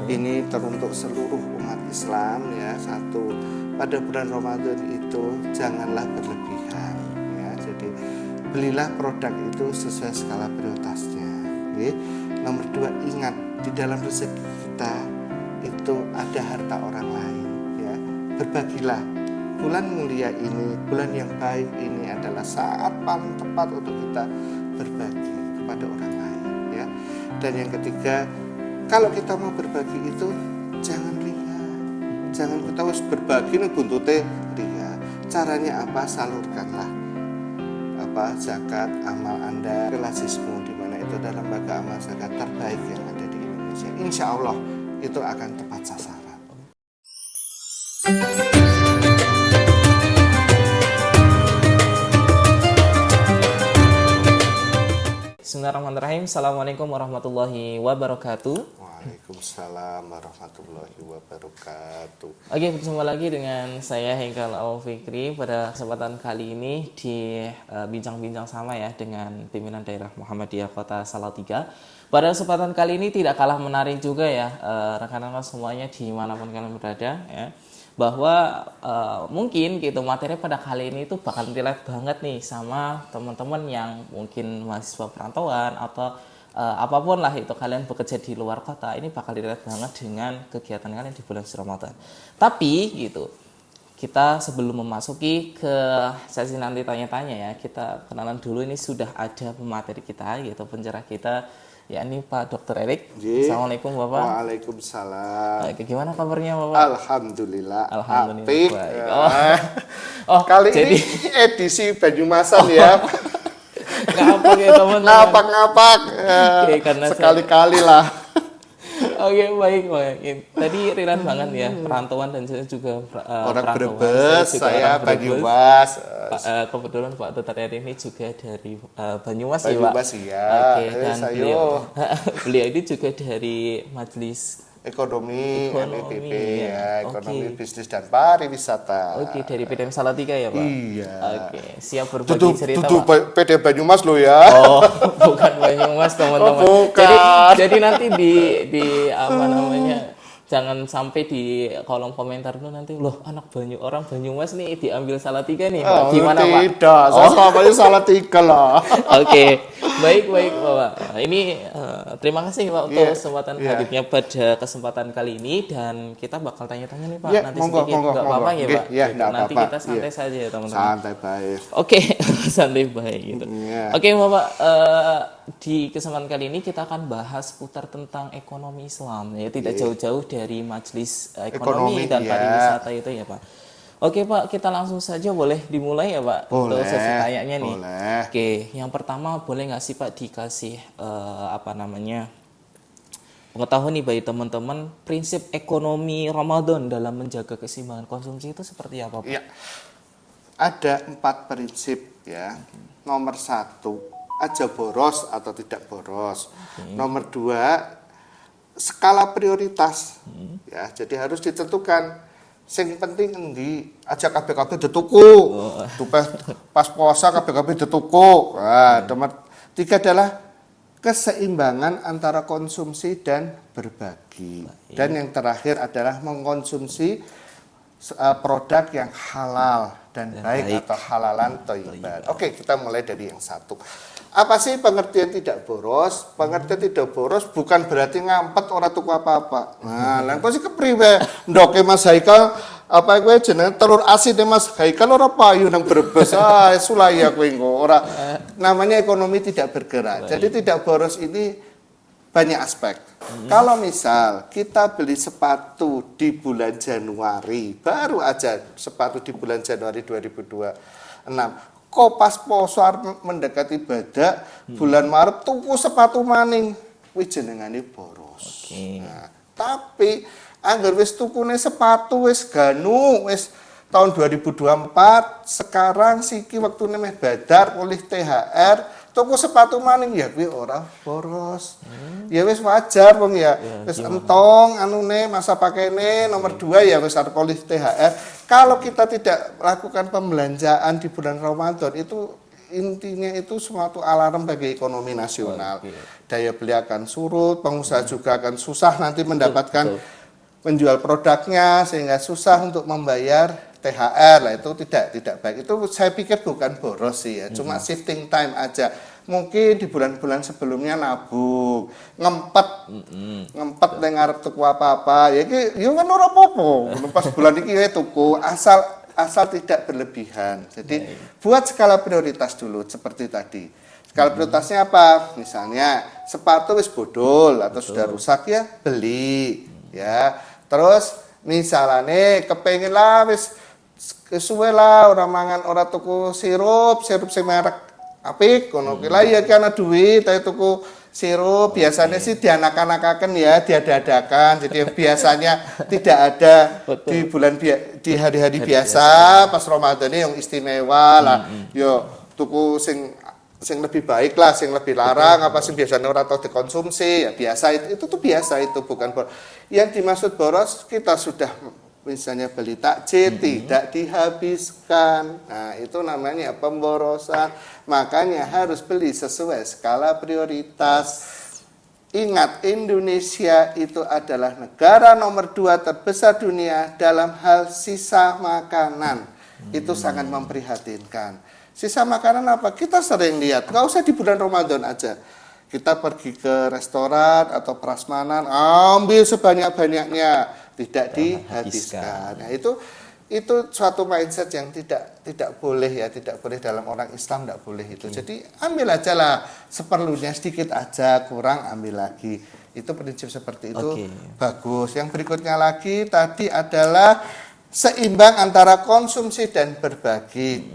Ini teruntuk seluruh umat Islam ya. Satu, pada bulan Ramadan itu janganlah berlebihan ya. Jadi belilah produk itu sesuai skala prioritasnya. Oke. Nomor dua, ingat di dalam rezeki kita itu ada harta orang lain ya. Berbagilah. Bulan mulia ini, bulan yang baik ini adalah saat paling tepat untuk kita berbagi kepada orang lain ya. Dan yang ketiga, kalau kita mau berbagi itu jangan ria. Jangan kita harus berbagi nih buntute ria. Caranya apa? Salurkanlah zakat amal Anda ke Lazismu, di mana itu adalah lembaga amal zakat terbaik yang ada di Indonesia. Insya Allah itu akan tepat sasaran. Bismillahirrahmanirrahim. Assalamualaikum warahmatullahi wabarakatuh. Waalaikumsalam warahmatullahi wabarakatuh. Oke, berjumpa lagi dengan saya Haikal Al-Fikri pada kesempatan kali ini di bincang-bincang sama ya dengan pimpinan daerah Muhammadiyah Kota Salatiga. Pada kesempatan kali ini tidak kalah menarik juga ya rekan-rekan semuanya dimanapun kalian berada ya, bahwa mungkin gitu materi pada kali ini itu bakal relate banget nih sama teman-teman yang mungkin mahasiswa perantauan atau apapun lah itu, kalian bekerja di luar kota, ini bakal relate banget dengan kegiatan kalian di bulan Ramadan. Tapi gitu, kita sebelum memasuki ke sesi nanti tanya-tanya ya, kita kenalan dulu. Ini sudah ada pemateri kita gitu, pencerah kita, yakni Pak Dr. Erik. Assalamualaikum Bapak. Waalaikumsalam. Gimana kabarnya Bapak? Alhamdulillah. Alhamdulillah. Baik. Kali ini edisi Banyumasan ya. Ngapak ya teman-teman. Ngapak. Sekali-kali lah. Oke, baik. Tadi relate banget ya, perantauan dan saya juga orang Brebes, saya Banyumas. Kebetulan Pak Dr. Erik ini juga dari Banyumas ya Pak. Banyumas ya. Oke, dan beliau ini juga dari Majelis Ekonomi MIPP ya, Ekonomi Bisnis dan Pariwisata. Oke, dari PDM Salatiga ya Pak? Iya. Oke, siap berbagi cerita Pak. PD Banyumas lo ya. Oh, bukan Banyumas teman-teman. Oh, bukan. Jadi nanti di apa namanya, jangan sampai di kolom komentar tuh nanti loh anak orang Banyumas nih diambil Salatiga nih. Oh, gimana Pak? Tidak, saya Salatiga lah. Oke, baik Bapak. Ini terima kasih Pak untuk kesempatan hadirnya pada kesempatan kali ini, dan kita bakal tanya-tanya nih Pak. Nanti sedikit nggak apa-apa ya Pak. Ya, nanti kita santai saja ya teman-teman. Santai baik. Oke, santai baik gitu. Oke Bapak, di kesempatan kali ini kita akan bahas putar tentang ekonomi Islam ya, tidak jauh-jauh dari Majelis Ekonomi dan Pariwisata itu ya Pak. Oke Pak, kita langsung saja boleh dimulai ya Pak? Boleh. Untuk sesi tanyanya nih. Boleh. Oke, yang pertama boleh nggak sih Pak dikasih pengetahuan nih bagi teman-teman, prinsip ekonomi Ramadan dalam menjaga keseimbangan konsumsi itu seperti apa Pak? Iya, ada 4 prinsip ya. Nomor 1, aja boros atau tidak boros. Nomor 2, skala prioritas ya, jadi harus ditentukan. Sing penting endi aja kabeh dituku. Pas puasa kabeh dituku. Nah, nomor 3 adalah keseimbangan antara konsumsi dan berbagi. Dan yang terakhir adalah mengkonsumsi produk yang halal dan baik atau halalan thayyiban. Oke, kita mulai dari yang 1. Apa sih pengertian tidak boros? Pengertian tidak boros bukan berarti ngampet ora tuku apa-apa. Nah, lan kok sih kepriwe ndoke Mas Haikal apa kowe jenenge telur asin Mas Haikal ora payu nang Brebes. Sulaya kowe engko ora. Namanya ekonomi tidak bergerak. Jadi tidak boros ini banyak aspek. Kalau misal kita beli sepatu di bulan Januari, baru aja sepatu di bulan Januari 2026. Kok pas poso mendekati badak bulan Maret tuku sepatu maning, kuwi jenengane boros. Nah, tapi anggar wis tukune sepatu wis ganu wis tahun 2024, sekarang siki wektune meh badar oleh THR, tuku sepatu maning ya kuwi ora boros. Ya wis wajar wong ya. Wis entong anune masa pakainya. Nomor 2 ya wis arep oleh THR. Kalau kita tidak lakukan pembelanjaan di bulan Ramadan itu intinya itu suatu alarm bagi ekonomi nasional. Daya beli akan surut, pengusaha juga akan susah nanti mendapatkan menjual produknya, sehingga susah untuk membayar THR lah. Itu tidak baik. Itu saya pikir bukan boros sih ya, cuma shifting time aja. Mungkin di bulan-bulan sebelumnya nabung, ngempet nang arep tuku apa-apa. Ya iki yo kan ora apa-apa. Pas bulan iki ya tuku, asal tidak berlebihan. Jadi buat skala prioritas dulu seperti tadi. Skala prioritasnya apa? Misalnya sepatu wis bodol atau sudah rusak ya beli ya. Terus misalnya kepengen lah wis kesuwe lah ora mangan ora tuku sirup sing merek apik kono ki lah ya kana duit ayo tuku sirup. Biasanya sih dianak-anakaken ya, diada-adakan. Jadi yang biasanya tidak ada di di hari-hari biasa, pas Ramadan ini yang istimewa lah. Yo tuku sing lebih baik lah, sing lebih larang apa sing biasanya orang tahu dikonsumsi ya biasa itu tuh biasa itu bukan boros. Yang dimaksud boros kita sudah misalnya beli takjil tidak dihabiskan. Nah, itu namanya pemborosan. Makanya harus beli sesuai skala prioritas. Ingat, Indonesia itu adalah negara nomor 2 terbesar dunia dalam hal sisa makanan. Itu sangat memprihatinkan. Sisa makanan apa? Kita sering lihat, nggak usah di bulan Ramadan aja. Kita pergi ke restoran atau prasmanan, ambil sebanyak-banyaknya, tidak dihabiskan. Nah, itu suatu mindset yang tidak boleh ya, tidak boleh dalam orang Islam, tidak boleh itu. Jadi ambil aja lah seperlunya, sedikit aja, kurang ambil lagi. Itu prinsip seperti itu bagus. Yang berikutnya lagi tadi adalah seimbang antara konsumsi dan berbagi.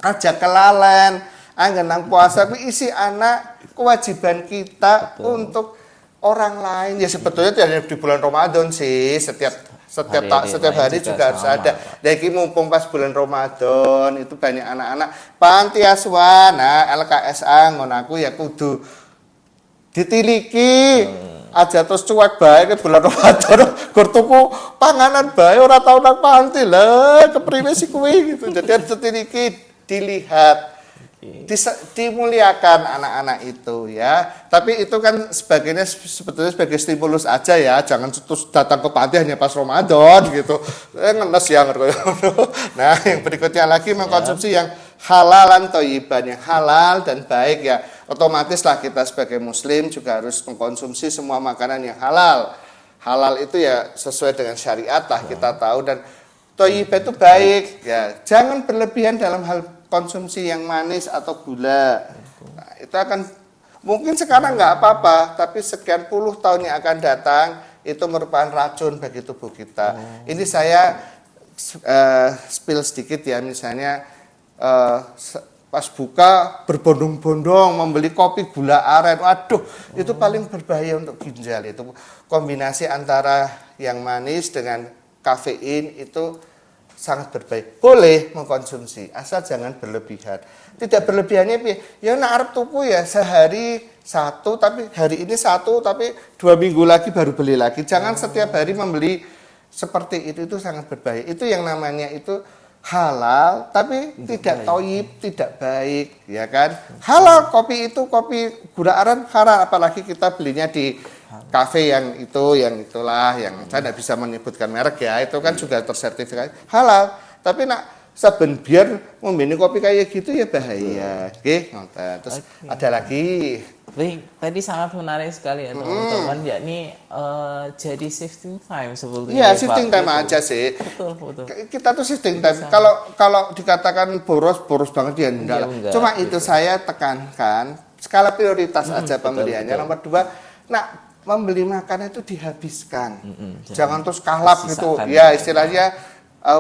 Aja kelalen, anggenang puasa kuwi isi anak kewajiban kita untuk orang lain. Ya sebetulnya tidak hanya di bulan Ramadan sih, setiap hari juga harus ada. Jadi mumpung pas bulan Ramadan itu banyak anak-anak panti asuhan, nah LKSA ngono aku ya kudu ditiliki. Aja terus cuek bae ke bulan Ramadan gur tuku panganan bae ora tau nang panti lah kepriwe sih kuwi gitu. Jadi harus ditiliki, dilihat, dimuliakan anak-anak itu ya. Tapi itu kan sebetulnya sebagai stimulus aja ya. Jangan terus datang ke panti hanya pas Ramadan gitu. Ngenes ya. Nah, yang berikutnya lagi mengkonsumsi yang halalan thayyiban, yang halal dan baik ya. Otomatis lah kita sebagai muslim juga harus mengkonsumsi semua makanan yang halal. Halal itu ya sesuai dengan syariat lah kita tahu, dan thayyiban itu baik ya. Jangan berlebihan dalam hal konsumsi yang manis atau gula. Nah, itu akan mungkin sekarang nggak apa-apa, tapi sekian puluh tahun yang akan datang itu merupakan racun bagi tubuh kita. Ini saya spill sedikit ya, misalnya pas buka berbondong-bondong membeli kopi gula aren, waduh itu paling berbahaya untuk ginjal. Itu kombinasi antara yang manis dengan kafein itu sangat berbahaya. Boleh mengkonsumsi asal jangan berlebihan. Tidak berlebihannya ya nak arep tuku ya sehari satu, tapi hari ini satu tapi 2 minggu lagi baru beli lagi. Jangan setiap hari membeli seperti itu sangat berbahaya. Itu yang namanya itu halal tapi tidak thayyib, tidak baik ya kan. Halal kopi itu kopi gula aren halal, apalagi kita belinya di kafe yang itulah yang saya tidak bisa menyebutkan merek ya, itu kan juga tersertifikasi halal. Tapi nak saben biar ngombe kopi kayak gitu ya bahaya. Oke, terus ada lagi. Baik, tadi sangat menarik sekali ya teman-teman, yakni jadi shifting time sebetulnya. Iya, shifting time aja sih. Betul. Kita tuh shifting time. Kalau dikatakan boros banget ya enggak lah. Cuma itu saya tekankan skala prioritas aja pembeliannya. Nomor 2, nak membeli makanan itu dihabiskan. Jangan terus kahlap gitu. Ya, istilahnya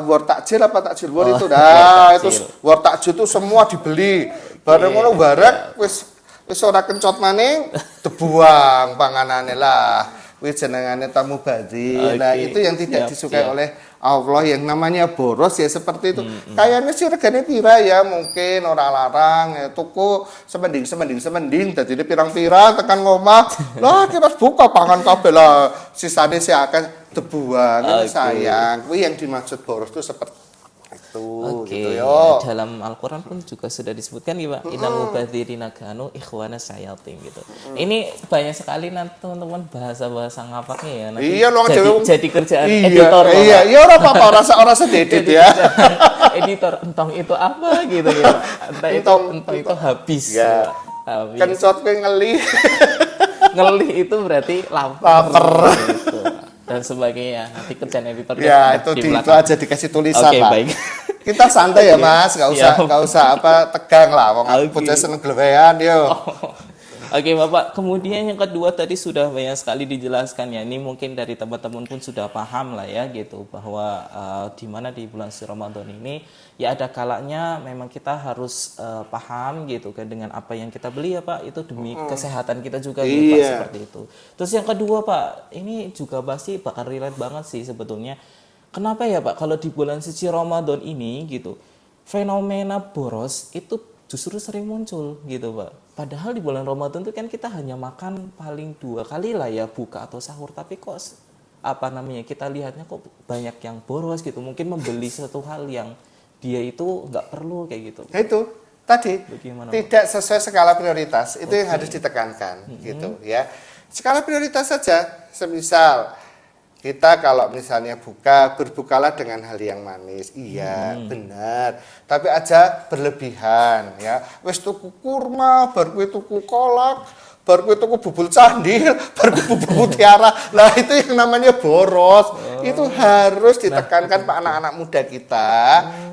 war takjil apa takjil war itu. Nah, itu war takjil itu semua dibeli. Bareng ngono bareng wis ora kencot maning dibuang panganane lah. Kuwi jenengane tamu badi. Nah, itu yang tidak disukai oleh Allah, yang namanya boros ya seperti itu. Kayaknya sih regane pira ya, mungkin ora larang ya tuku semending dadine pirang-pirang tekan ngomah. Lah kita buka pangan kabeh lah. Sisane sih akan dibuang. Sayang. Kuwi yang dimaksud boros itu seperti itu. satu Oke, gitu ya, yo. dalam Al-Quran pun juga sudah disebutkan ya Pak, innal mubadzirina kanu ikhwana syayatin gitu. Ini banyak sekali nanti teman-teman bahasa-bahasa ngapaknya ya, nanti Iya lo jadi kerjaan iya, editor Pak. iya, iya ora apa-apa, ora sedikit ya. Editor entong itu apa gitu ya Pak. Entong itu habis. Ya. Habis. Kencot kowe ngeli. Ngelih itu berarti lapar. Gitu. Dan sebagainya. Nanti kerjaan editor Ya itu di itu belakang. aja dikasih tulisan Oke, lah. baik. Kita santai ya Mas, nggak usah apa tegang lah. Wong aku Oke. bocah seneng glewean yo. Oke Bapak, kemudian yang kedua tadi sudah banyak sekali dijelaskan ya. Ini mungkin dari teman-teman pun sudah paham lah ya gitu bahwa di mana di bulan suci Ramadan ini ya ada kalanya memang kita harus paham gitu kan dengan apa yang kita beli ya Pak, itu demi kesehatan kita juga gitu Pak, Iya. seperti itu. Terus yang kedua Pak, ini juga pasti bakal relate banget sih sebetulnya. Kenapa ya Pak kalau di bulan suci Ramadan ini gitu fenomena boros itu justru sering muncul gitu Pak. Padahal di bulan Ramadan itu kan kita hanya makan paling 2 kali lah ya, buka atau sahur. Tapi kok apa namanya kita lihatnya kok banyak yang boros gitu. Mungkin membeli satu hal yang dia itu nggak perlu kayak gitu. Nah, itu tadi Bagaimana, tidak sesuai skala prioritas. Itu yang harus ditekankan gitu ya. Skala prioritas saja. Semisal kita kalau misalnya berbukalah dengan hal yang manis. Iya, benar. Tapi aja berlebihan ya. Wis tuku kurma, bar kuwi tuku kolak, bar kuwi tuku bubul candil, bar kuwi bubul mutiara. Lah itu yang namanya boros. Itu harus ditekankan Pak anak-anak muda kita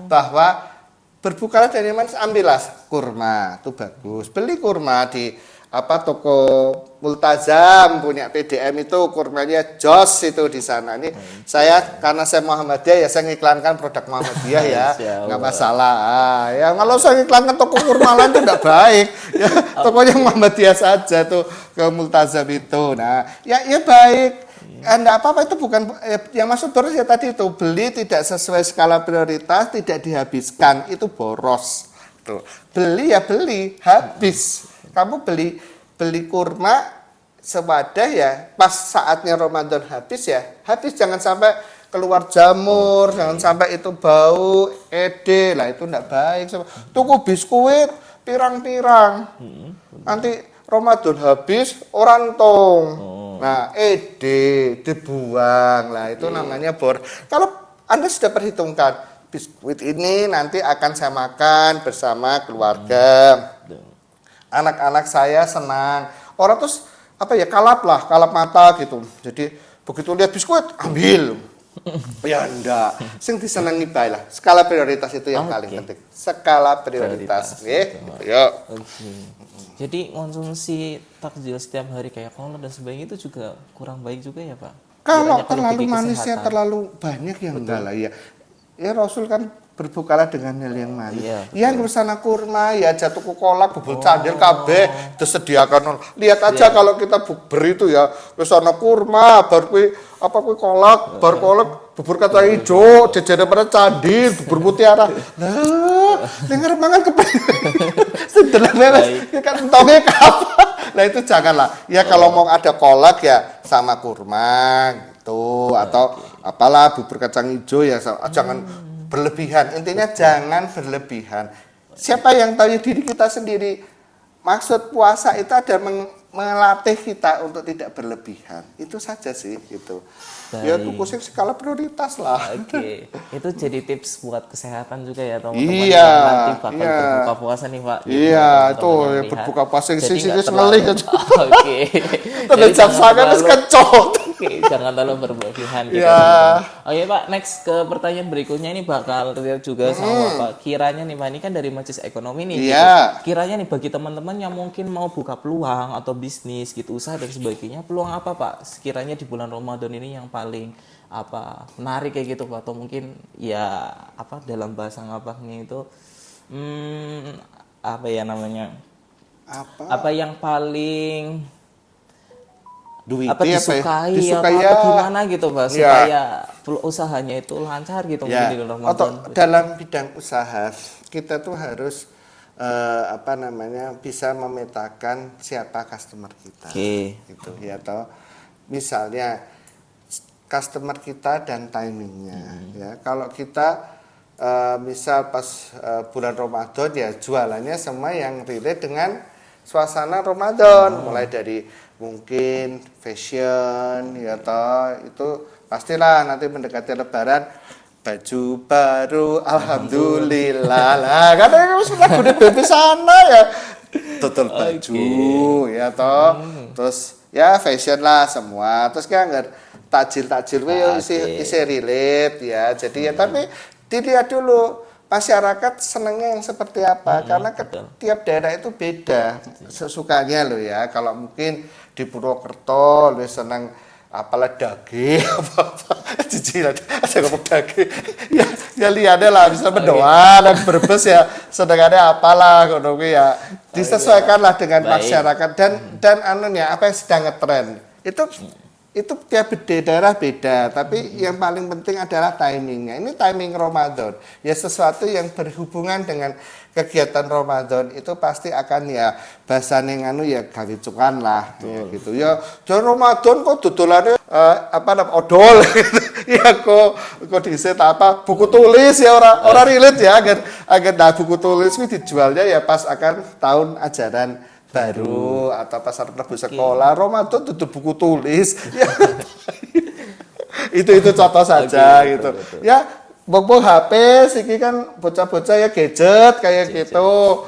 bahwa berbukalah dari manis, ambillah kurma, itu bagus. Beli kurma di toko Multazam punya PDM itu kurmanya jos itu di sana. Ini saya karena saya Muhammadiyah ya saya ngiklankan produk Muhammadiyah ya, nggak masalah. Ya kalau saya ngiklankan toko kurma lain itu nggak baik. Ya tokonya Muhammadiyah saja tuh ke Multazam itu. Nah, ya baik. Enggak apa-apa itu bukan yang masuk boros ya tadi itu beli tidak sesuai skala prioritas, tidak dihabiskan, itu boros. Tuh. Beli ya beli, habis. Kamu beli kurma sewadah ya pas saatnya Ramadan habis ya habis, jangan sampai keluar jamur, jangan sampai itu bau ede lah, itu enggak baik. Tuku biskuit pirang-pirang nanti Ramadan habis orang tong. Nah ede dibuang lah, itu namanya bor. Kalau Anda sudah perhitungkan biskuit ini nanti akan saya makan bersama keluarga, anak-anak saya senang. Orang terus kalap mata gitu. Jadi begitu lihat biskuit ambil. Ya enggak. Sing disenengi bae lah. Skala prioritas itu yang paling penting. Skala prioritas. Nggih. Yo. Jadi konsumsi takjil setiap hari kayak kolak dan sebagainya itu juga kurang baik juga ya Pak. Kalau Kiranya terlalu bagi manisnya kesehatan. terlalu banyak ya enggak lah ya. Ya Rasul kan berbukalah dengan hal yang manis. Iya, Yang bersana kurma ya jatuh ke kolak, bubul candil kabeh disediakan. Lihat aja kalau kita beri itu ya bersana kurma, bar kuwi kolak, bar kolak bubur kacang hijau, jajanan pada candil, bubur mutiara. Lah, dengar mangan sedelah bebas. Ya kan entongnya kapan? Nah itu janganlah. Ya kalau mau ada kolak ya sama kurma gitu atau apalah bubur kacang hijau ya jangan berlebihan. Intinya jangan berlebihan. Siapa yang tahu diri kita sendiri. Maksud puasa itu ada melatih kita untuk tidak berlebihan. Itu saja sih gitu. Ya itu pusing skala prioritas lah. Oke, itu jadi tips buat kesehatan juga ya teman-teman Iya, yang nanti bakal iya. berbuka puasa nih Pak. Gitu, Iya, teman-teman itu yang ya lihat. berbuka puasa Jadi sisi nggak ngelih terlalu- gitu. Oke. Tapi Jadi jam jangan sangat terlalu- kecot. Oke, jangan terlalu berlebihan gitu. Iya. teman-teman. Oke Pak, next ke pertanyaan berikutnya ini bakal relate juga sama Bapak. Kiranya nih Pak, ini kan dari Majelis Ekonomi nih. Iya. Gitu. Kiranya nih bagi teman-teman yang mungkin mau buka peluang atau bisnis gitu, usaha dan sebagainya, peluang apa Pak? Sekiranya di bulan Ramadan ini yang paling menarik kayak gitu Pak, atau mungkin ya dalam bahasa ngapaknya itu apa yang paling disukai atau gimana gitu Pak, supaya usahanya itu lancar gitu mungkin di bulan Ramadan. Atau dalam bidang usaha kita tuh harus bisa memetakan siapa customer kita. Gitu ya, atau misalnya customer kita dan timingnya ya. Kalau kita misal pas bulan Ramadan ya jualannya semua yang relate dengan suasana Ramadan, mulai dari mungkin fashion ya toh, itu pastilah nanti mendekati Lebaran baju baru alhamdulillah lah karena sudah gede di sana ya total baju ya toh, terus ya fashion lah semua, terus kan nggak takjil isi relate ya, jadi ya tapi dilihat dulu masyarakat senangnya yang seperti apa, karena tiap daerah itu beda sesukanya loh ya. Kalau mungkin di Purwokerto lebih senang apalah daging apa jijik ada ngomong daging ya lihatnya lah, bisa berdoa dan berbes ya sedangkannya apalah ngono ya, disesuaikanlah dengan masyarakat dan anunya apa yang sedang ngetren itu tiap daerah beda, tapi yang paling penting adalah timingnya. Ini timing Ramadan, ya sesuatu yang berhubungan dengan kegiatan Ramadan itu pasti akan ya bahasane nganu ya gawe cukan lah ya gitu. Ya Ramadan kok dodolannya odol ya kok diset apa buku tulis ya orang relate ya agar buku tulis itu dijualnya ya pas akan tahun ajaran baru atau pasar Mlebu sekolah Ramadan tutup buku tulis ya. itu contoh saja gitu ya. Bobo HP siki kan bocah-bocah ya gadget kayak gitu,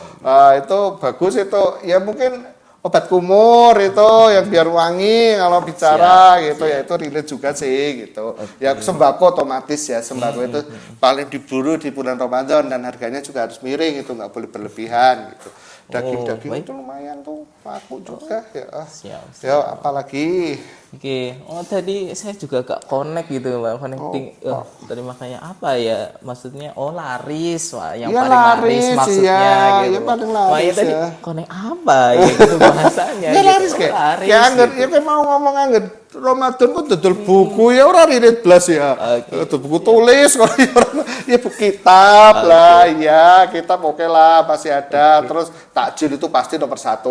itu bagus itu ya, mungkin obat kumur itu yang biar wangi kalau bicara gitu ya, itu relate juga sih gitu. Ya sembako otomatis ya, sembako itu paling diburu di bulan Ramadan dan harganya juga harus miring, itu nggak boleh berlebihan gitu. Daging itu lumayan tuh laku juga ya. Ya apalagi Oke, tadi saya juga gak connect gitu Mbak, connecting. Tadi makanya apa ya? Maksudnya laris, wah yang ya, paling laris maksudnya ya, gitu. Ya paling laris tadi ya. Connect apa ya gitu bahasanya. Ya laris gitu. kayak. Laris, ya angger gitu. Ya mau ngomong angger Ramadan kok dodol buku ya ora relate blas ya. Dodol buku tulis kok ya buku kitab lah ya, kitab oke lah masih ada. Terus takjil itu pasti nomor 1.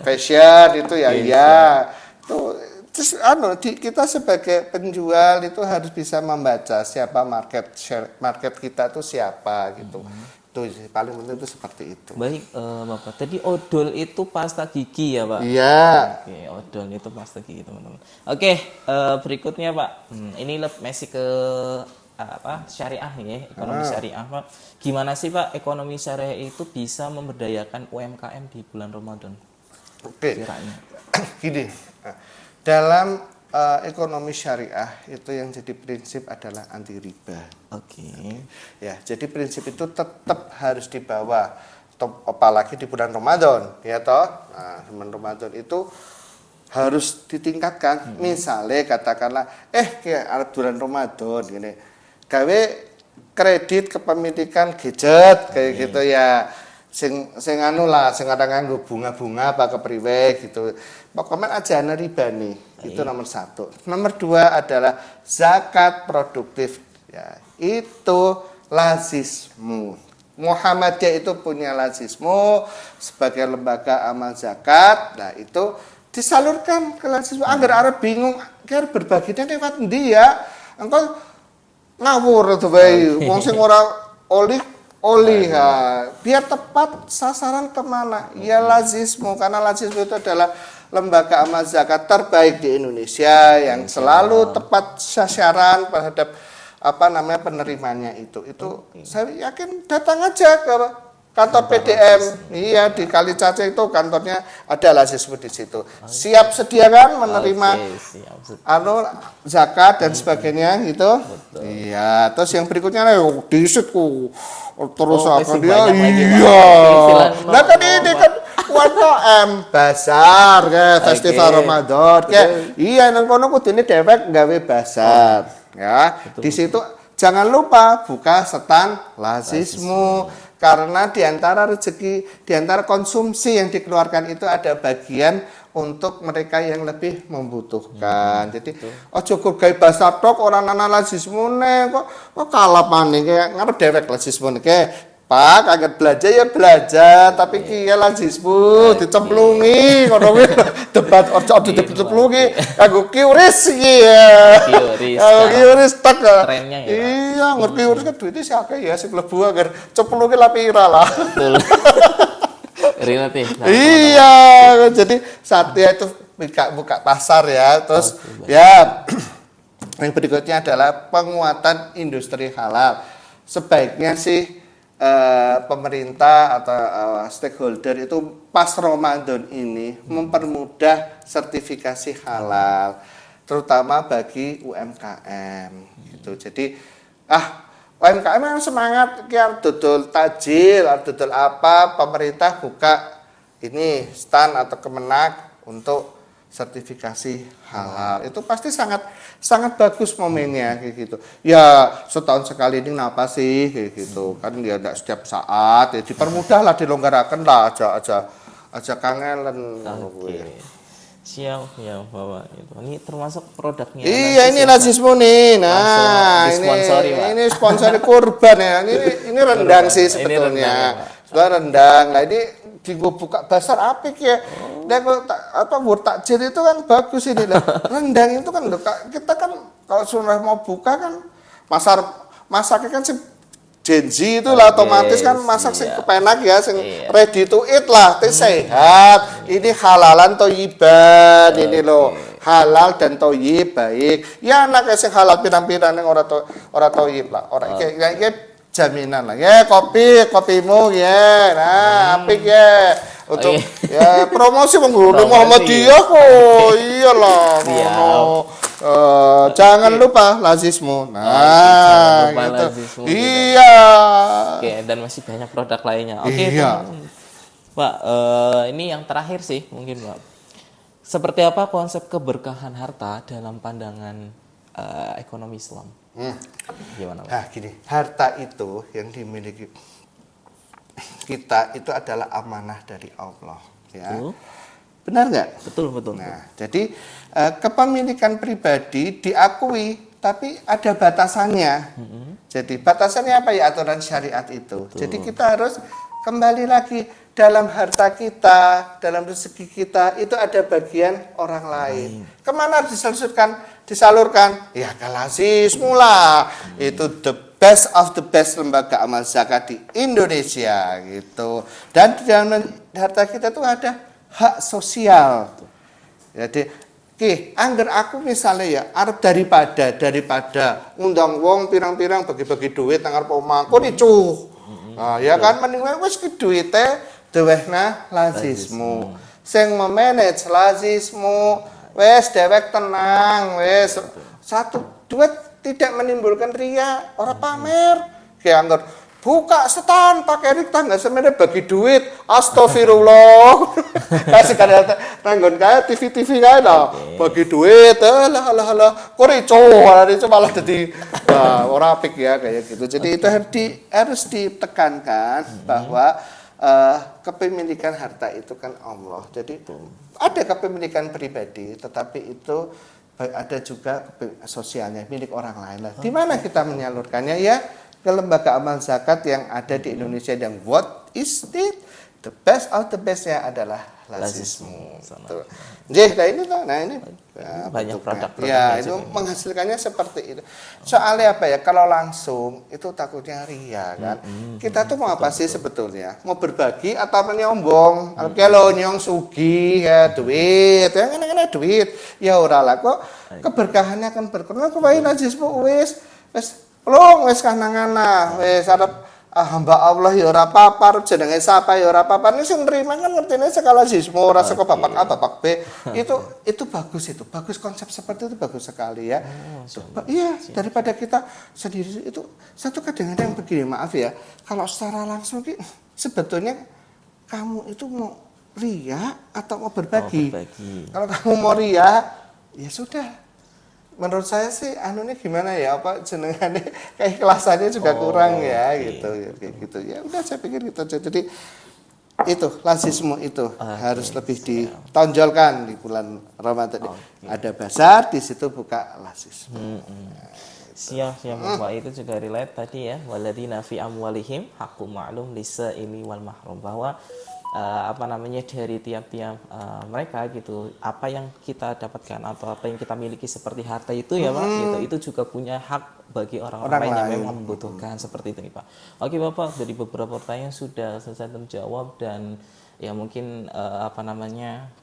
Fashion itu ya iya. Tuh terus kita sebagai penjual itu harus bisa membaca siapa market kita tuh siapa gitu. Itu paling penting itu seperti itu. Baik Bapak, tadi odol itu pasta gigi ya Pak? Iya. Oke, odol itu pasta gigi teman-teman. Oke, berikutnya Pak, ini masih ke syariah ya, ekonomi syariah Pak. Gimana sih Pak ekonomi syariah itu bisa memberdayakan UMKM di bulan Ramadan? Oke. Gini. Dalam ekonomi syariah itu yang jadi prinsip adalah anti riba. Oke. Ya, jadi prinsip itu tetap harus dibawa, apalagi di bulan Ramadan, ya toh. Nah, bulan Ramadan itu harus ditingkatkan. Misalnya katakanlah, kayak bulan Ramadan gini, gawe kredit kepemilikan gadget kayak gitu ya. Sing anu lah, sing kadang nganggo bunga-bunga apa kepriwe gitu. Pokoknya aja riba nih. Itu nomor 1. Nomor 2 adalah zakat produktif. Ya, itu lazismu. Muhammadiyah itu punya lazismu sebagai lembaga amal zakat. Nah, itu disalurkan ke lazismu. Angger arep bingung, kira berbaginya lewat endi ya? Engko ngawur to bae. Wong sing ora oli biar tepat sasaran kemana ya lazismu, karena lazismu itu adalah lembaga amal zakat terbaik di Indonesia yang selalu tepat sasaran terhadap penerimanya itu saya yakin datang aja ke kantor PDM iya di Kalicaca itu kantornya ada lazismu di situ, siap sediakan menerima zakat dan sebagainya gitu. Iya, terus yang berikutnya disit terus akan dia iya. Nah kan ini kan UMKM bazar kayak festival Ramadan kayak iya nang kono kudune dhewek gawe bazar ya. Di situ jangan lupa buka stand lazismu. Karena di antara rezeki, di antara konsumsi yang dikeluarkan itu ada bagian untuk mereka yang lebih membutuhkan. Jadi, ojo kok gawe basar tok ora ana lazismu kok kalah paning kayak ngarep dewek lazismu kayak Pak, kagak belajar ya belajar, tapi kiye lazismu dicemplungi ngono kuwi debat ojo dicemplungi kanggo QRIS iki ya. QRIS tak. Trennya ya. Iya, ngerti QRIS kan duitnya sih akeh ya sing mlebu agar cemplungi lah pira lah. Betul. Relatif. Iya, jadi Satya itu buka pasar ya, terus ya yang berikutnya adalah penguatan industri halal. Sebaiknya sih pemerintah atau stakeholder itu pas Ramadan ini mempermudah sertifikasi halal, terutama bagi UMKM gitu. Jadi UMKM yang semangat kiar dodol tajil, dodol apa, pemerintah buka ini stand atau kemenak untuk sertifikasi halal. Itu pasti sangat bagus momennya kayak gitu. Ya setahun sekali ini kenapa sih kayak gitu. Kan dia tidak setiap saat ya dipermudah lah, dilonggarkan lah aja kangen. Siap ya Bapak itu. Ini termasuk produknya. Iya ini lazismu nih. Nah ini sponsori kurban ya. Ini rendang sih sebetulnya. Sudah rendang. Nah ini di buka pasar apik ya. Dan kalau takjil itu kan bagus ini lah. Rendang itu kan kita kan kalau sudah mau buka kan masaknya kan Gen Z itu lah otomatis kan masak sing kepenak ya, sing ready to eat lah, sehat. Ini halalan toyiban ini loh, halal dan toyib baik. Ya anak sing halal pirang-pirang yang orang toyib lah, orang kayak jaminan lah. Ya kopimu ya, nah apik ya. Untuk ya promosi mengguru Muhammadiyah kok, iyalah. Jangan lupa lazismu. Nah, lupa gitu. lazismu, Iya. Oke, dan masih banyak produk lainnya. Oke, iya. Pak, ini yang terakhir sih mungkin Pak. Seperti apa konsep keberkahan harta dalam pandangan ekonomi Islam? Gimana Pak? Nah, gini, harta itu yang dimiliki kita itu adalah amanah dari Allah. Ya. Benar nggak? Betul. Nah, jadi kepemilikan pribadi diakui, tapi ada batasannya. Jadi batasannya apa ya aturan syariat itu. Betul. Jadi kita harus kembali lagi dalam harta kita, dalam rezeki kita itu ada bagian orang lain. Kemana disalurkan? Ya ke lazismu lah. Itu the best of the best lembaga amal zakat di Indonesia gitu. Dan di dalam harta kita tuh ada hak sosial. Jadi, angger aku misalnya ya, arep daripada undang wong pirang-pirang bagi-bagi duit nang arep omahku dicuh. Nah, ya kan mending wis ki duwite dewehna lazismu. Sing memanage lazismu, wis dewek tenang, wis satu duit tidak menimbulkan ria, orang pamer. Kayak angger buka setan pakai rita nggak sebenarnya bagi duit, astagfirullah. Kasih kadang tanggon kayak TV kayak dah bagi duit, lah korico malah jadi orang apik ya kayak gitu. Jadi itu harus ditekankan bahwa kepemilikan harta itu kan Allah. Jadi ada kepemilikan pribadi, tetapi itu ada juga sosialnya milik orang lain lah. Di mana kita menyalurkannya ya? Ke lembaga amal zakat yang ada di Indonesia, dan what is it? The best of the bestnya adalah lazismu. Nah ini banyak produk. Ya itu menghasilkannya seperti itu. Soalnya apa ya? Kalau langsung itu takutnya ria kan. Kita tuh mau apa sih sebetulnya? Mau berbagi atau menyombong? Kalau nyong sugi ya duit, ya kan duit. Ya ora lah kok keberkahannya akan berkurang. Kok bae lazismu wis Long wis kanangana, wis arep hamba Allah ya ora apa-apa, jenenge sapa ya ora apa-apa. Nek sing nrimo kan ngertine skala lazismu ora saka bapak A bapak B. Itu bagus itu. Bagus konsep seperti itu bagus sekali ya. Iya, daripada kita sendiri itu satu kadang-kadang begini, maaf ya. Kalau secara langsung sebetulnya kamu itu mau ria atau mau berbagi. Kalau kamu mau ria, ya sudah. Menurut saya sih anunya gimana ya, apa jenengannya keikhlasannya juga kurang ya gitu kayak gitu. Ya udah saya pikir gitu aja. Jadi itu lazismu itu harus lebih ditonjolkan di bulan Ramadan. Ada bazar, di situ buka lazismu. Siap Bapak, itu juga relate tadi ya, waladina fi amwalihim haqqum ma'lum lis-sa'ili wal mahrum, bahwa dari tiap-tiap mereka gitu, apa yang kita dapatkan atau apa yang kita miliki seperti harta itu ya Pak, gitu, itu juga punya hak bagi orang-orang lain yang memang membutuhkan, seperti itu nih Pak. Oke Bapak, dari beberapa pertanyaan sudah selesai terjawab, dan ya mungkin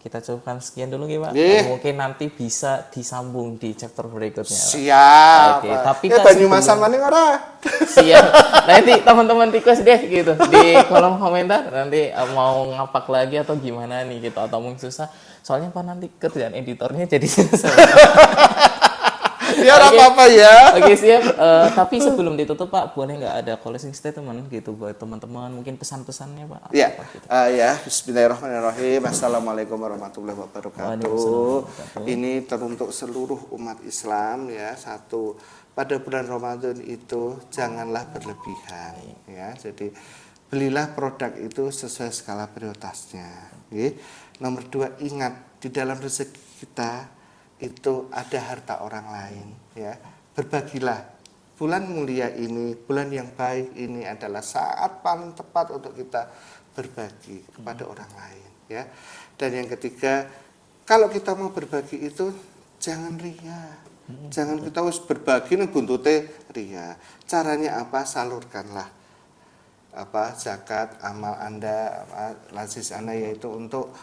kita cukupkan sekian dulu ya Pak. Mungkin nanti bisa disambung di chapter berikutnya Pak. Siap. Oke, tapi kan Banyumasan maning ora? Siap. Nanti teman-teman request deh gitu di kolom komentar, nanti mau ngapak lagi atau gimana nih gitu, atau mungkin susah. Soalnya Pak nanti kerjaan editornya jadi susah. Ya apa-apa ya. Oke, siap. Tapi sebelum ditutup Pak, boleh nggak ada closing statement gitu buat teman-teman, mungkin pesan-pesannya Pak? Ya, Bismillahirrahmanirrahim. Assalamualaikum warahmatullahi wabarakatuh. Ini teruntuk seluruh umat Islam ya. Satu, pada bulan Ramadan itu janganlah berlebihan ya. Jadi belilah produk itu sesuai skala prioritasnya. Nomor 2, ingat di dalam rezeki kita itu ada harta orang lain ya. Berbagilah. Bulan mulia ini, bulan yang baik ini adalah saat paling tepat untuk kita berbagi kepada orang lain ya. Dan yang ketiga, kalau kita mau berbagi itu jangan ria. Jangan kita harus berbagi nih buntute ria. Caranya apa? Salurkanlah zakat amal Anda, lazis Anda, yaitu untuk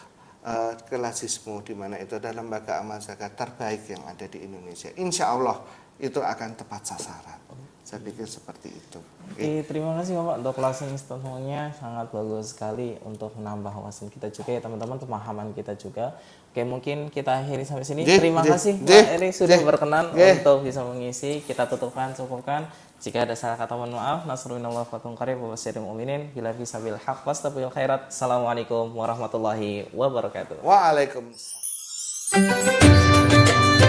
ke lazismu, di mana itu adalah lembaga amal zakat terbaik yang ada di Indonesia. Insya Allah itu akan tepat sasaran. Saya pikir seperti itu. Oke, terima kasih Bapak untuk closing statement-nya, sangat bagus sekali untuk menambah wawasan kita juga ya teman-teman, pemahaman kita juga. Oke, mungkin kita akhiri sampai sini. Terima kasih Pak Eri sudah berkenan untuk bisa mengisi. Kita cukupkan. Jika ada salah kata mohon maaf. Nasrullah fatum qarib wa basyiril mu'minin bila bisabil haq wastabil khairat. Assalamualaikum warahmatullahi wabarakatuh. Waalaikumsalam.